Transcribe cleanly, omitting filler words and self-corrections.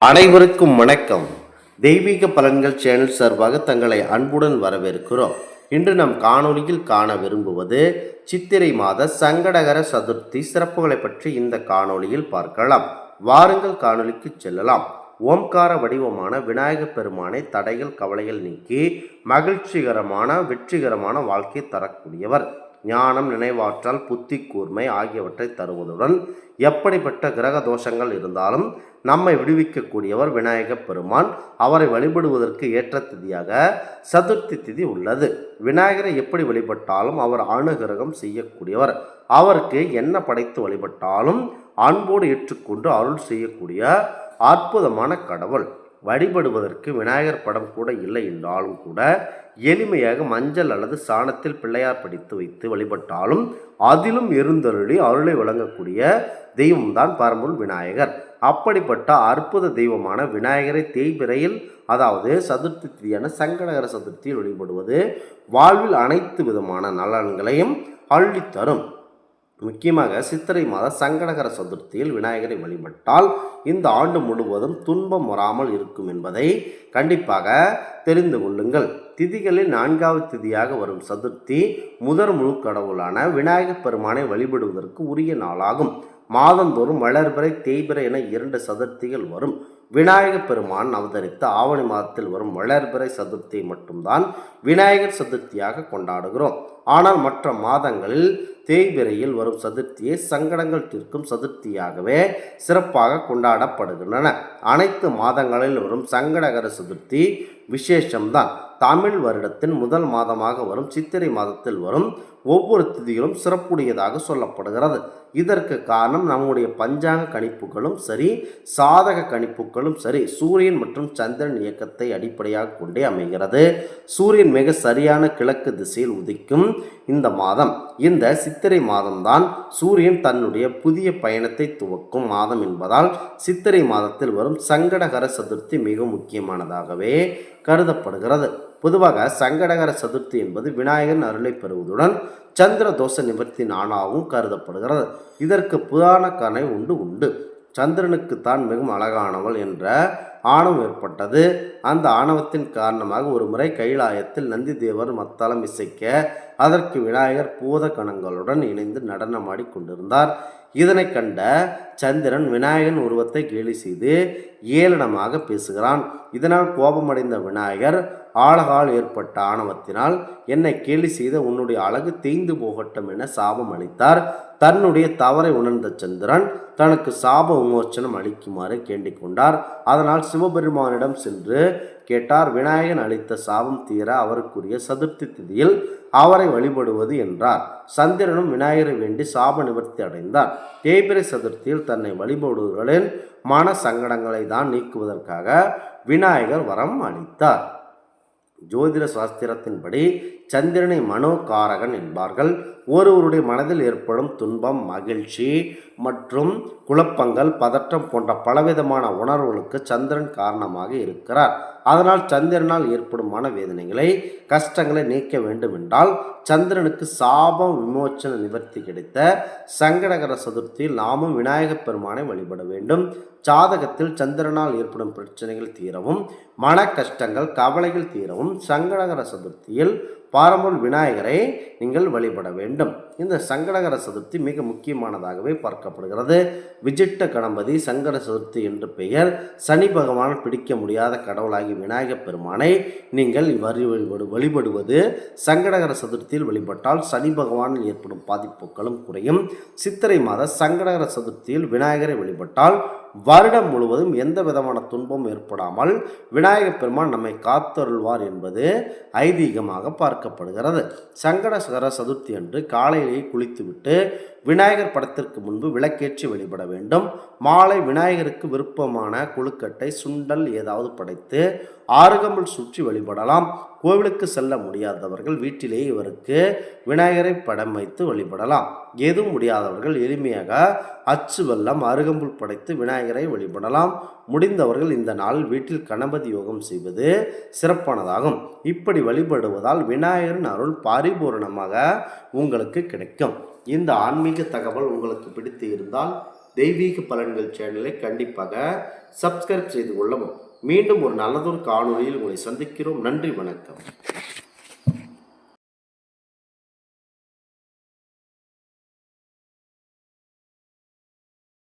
அனைவருக்கும் வணக்கம். தெய்வீக பலன்கள் சேனல் சார்பாக தங்களை அன்புடன் வரவேற்கிறோம். இன்று நம் காணொளியில் காண விரும்புவது சித்திரை மாத சங்கடகர சதுர்த்தி சிறப்புகளை பற்றி இந்த காணொளியில் பார்க்கலாம். வாருங்கள் காணொளிக்கு செல்லலாம். ஓம்கார வடிவமான விநாயகப் பெருமானை தடைகள் கவலைகள் நீக்கி மகிழ்ச்சிகரமான வெற்றிகரமான வாழ்க்கை தரக்கூடியவர். ஞானம், நினைவாற்றல், புத்தி கூர்மை ஆகியவற்றை தருவதுடன் எப்படிப்பட்ட கிரக தோஷங்கள் இருந்தாலும் நம்மை விடுவிக்கக்கூடியவர் விநாயகப் பெருமான். அவரை வழிபடுவதற்கு ஏற்ற திதியாக சதுர்த்தி திதி உள்ளது. விநாயகரை எப்படி வழிபட்டாலும் அவர் அனுகிரகம் செய்யக்கூடியவர். அவருக்கு என்ன படைத்து வழிபட்டாலும் அன்போடு ஏற்றுக்கொண்டு அருள் செய்யக்கூடிய அற்புதமான கடவுள். வழிபடுவதற்கு விநாயகர் படம் கூட இல்லை என்றாலும் கூட எளிமையாக மஞ்சள் அல்லது சாணத்தில் பிள்ளையார் பிடித்து வைத்து வழிபட்டாலும் அதிலும் இருந்தருளி அருளை வழங்கக்கூடிய தெய்வம்தான் பரம்பொருள் விநாயகர். அப்படிப்பட்ட அற்புத தெய்வமான விநாயகரை தேய்பிறையில், அதாவது சதுர்த்தி திதியான சங்கடகர சதுர்த்தியில் வழிபடுவது வாழ்வில் அனைத்து விதமான நலன்களையும் அள்ளித்தரும். முக்கியமாக சித்திரை மாத சங்கடகர சதுர்த்தியில் விநாயகரை வழிபட்டால் இந்த ஆண்டு முழுவதும் துன்பம் வராமல் இருக்கும் என்பதை கண்டிப்பாக தெரிந்து கொள்ளுங்கள். திதிகளில் 4வது திதியாக வரும் சதுர்த்தி முதற் முழு கடவுளான விநாயகப் பெருமானை வழிபடுவதற்கு உரிய நாளாகும். மாதந்தோறும் வளர்பிறை, தேய்பிறை என 2 சதுர்த்திகள் வரும். விநாயகப் பெருமான் அவதரித்த ஆவணி மாதத்தில் வரும் வளர்பிறை சதுர்த்தியை மட்டும்தான் விநாயகர் சதுர்த்தியாக கொண்டாடுகிறோம். ஆனால் மற்ற மாதங்களில் தேய்பிறையில் வரும் சதுர்த்தியை சங்கடங்கள் தீர்க்கும் சதுர்த்தியாகவே சிறப்பாக கொண்டாடப்படுகின்றன. அனைத்து மாதங்களில் வரும் சங்கடகர சதுர்த்தி விசேஷம்தான். தமிழ் வருடத்தின் முதல் மாதமாக வரும் சித்திரை மாதத்தில் வரும் ஒவ்வொரு திதிகளும் சிறப்புடையதாக சொல்லப்படுகிறது. இதற்கு காரணம் நம்முடைய பஞ்சாங்க கணிப்புகளும் சரி, சாதக கணிப்புகளும் சரி, சூரியன் மற்றும் சந்திரன் இயக்கத்தை அடிப்படையாக கொண்டே அமைகிறது. சூரியன் மிக சரியான கிழக்கு திசையில் உதிக்கும் இந்த மாதம், இந்த சித்திரை மாதம்தான் சூரியன் தன்னுடைய புதிய பயணத்தை துவக்கும் மாதம் என்பதால் சித்திரை மாதத்தில் வரும் சங்கடகர சதுர்த்தி மிக முக்கியமானதாகவே கருதப்படுகிறது. பொதுவாக சங்கடகர சதுர்த்தி என்பது விநாயகரின் அருளை பெறுவதுடன் சந்திர தோஷ நிவர்த்தி நாளாகவும் கருதப்படுகிறது. இதற்கு புராண கதை உண்டு. சந்திரனுக்கு தான் மிகவும் அழகானவள் என்ற ஆணவம் ஏற்பட்டது. அந்த ஆணவத்தின் காரணமாக ஒரு முறை கைலாயத்தில் நந்தி தேவர் மத்தளம் இசைக்க அதற்கு விநாயகர் பூத கணங்களுடன் இணைந்து நடனமாடி கொண்டிருந்தார். இதனை கண்ட சந்திரன் விநாயகன் உருவத்தை கேலி செய்து ஏளனமாக பேசுகிறான். இதனால் கோபமடைந்த விநாயகர் ஆழகால் ஏற்பட்ட ஆணவத்தினால் என்னை கேலி செய்த உன்னுடைய அழகு தேய்ந்து போகட்டும் என சாபம் அளித்தார். தன்னுடைய தவறை உணர்ந்த சந்திரன் தனக்கு சாப விமோச்சனம் அளிக்குமாறு கேண்டிக் கொண்டார். அதனால் சிவபெருமானிடம் சென்று கேட்டார். விநாயகன் அளித்த சாபம் தீர அவருக்குரிய சதுர்த்தி திதியில் அவரை வழிபடுவது என்றார். சந்திரனும் விநாயகரை வேண்டி சாப நிவர்த்தி அடைந்தார். தேய்பிறை சதுர்த்தியில் தன்னை வழிபடுவர்களின் மன சங்கடங்களை தான் நீக்குவதற்காக விநாயகர் வரம் அளித்தார். ஜோதிட சாஸ்திரத்தின்படி சந்திரனை மனோகாரகன் என்பார்கள். ஒருவருடைய மனதில் ஏற்படும் துன்பம், மகிழ்ச்சி மற்றும் குழப்பங்கள், பதற்றம் போன்ற பலவிதமான உணர்வுகளுக்கு சந்திரன் காரணமாக இருக்கிறார். அதனால் சந்திரனால் ஏற்படும் மனவேதனைகளை, கஷ்டங்களை நீக்க வேண்டும் என்றால் சந்திரனுக்கு சாப விமோச்சன நிவர்த்தி கிடைத்த சங்கடகர சதுர்த்தியில் நாமும் விநாயகப் பெருமானை வழிபட வேண்டும். ஜாதகத்தில் சந்திரனால் ஏற்படும் பிரச்சனைகள் தீரவும், மன கஷ்டங்கள் கவலைகள் தீரவும் சங்கடகர சதுர்த்தியில் பரம்பொருள் விநாயகரை நீங்கள் வழிபட வேண்டும். இந்த சங்கடகர சதுர்த்தி மிக முக்கியமானதாகவே பார்க்கப்படுகிறது. விஜிட்ட கணபதி சங்கட சதுர்த்தி என்று பெயர். சனி பகவான் பிடிக்க முடியாத கடவுளாகி விநாயகப் பெருமானை நீங்கள் வழிபடுவது சங்கடகர சதுர்த்தியில் வழிபட்டால் சனி பகவானில் ஏற்படும் பாதிப்புகளும் குறையும். சித்திரை மாத சங்கடகர சதுர்த்தியில் விநாயகரை வழிபட்டால் வருடம் முழுவதும் எந்த விதமான துன்பம் ஏற்படாமல் விநாயகப் பெருமான் நம்மை காத்தருள்வார் என்பது ஐதீகமாக பார்க்கப்படுகிறது. சங்கடகர சதுர்த்தி அன்று காலையிலேயே குளித்துவிட்டு விநாயகர் படத்திற்கு முன்பு விளக்கேற்றி வழிபட வேண்டும். மாலை விநாயகருக்கு விருப்பமான கொழுக்கட்டை, சுண்டல் ஏதாவது படைத்து ஆறுகம்பல் சுற்றி வழிபடலாம். கோவிலுக்கு செல்ல முடியாதவர்கள் வீட்டிலேயே இவருக்கு விநாயகரை படம் வைத்து வழிபடலாம். எதுவும் முடியாதவர்கள் எளிமையாக அச்சு வெல்லம், அருகம்புல் படைத்து விநாயகரை வழிபடலாம். முடிந்தவர்கள் இந்த நாளில் வீட்டில் கணபதி யோகம் செய்வது சிறப்பானதாகும். இப்படி வழிபடுவதால் விநாயகரின் அருள் பரிபூரணமாக உங்களுக்கு கிடைக்கும். இந்த ஆன்மீக தகவல் உங்களுக்கு பிடித்து இருந்தால் தெய்வீக பலன்கள் சேனலை கண்டிப்பாக சப்ஸ்கிரைப் செய்து கொள்ளவும். மீண்டும் ஒரு நல்லதொரு காணொளியில் உங்களை சந்திக்கிறோம். நன்றி, வணக்கம்.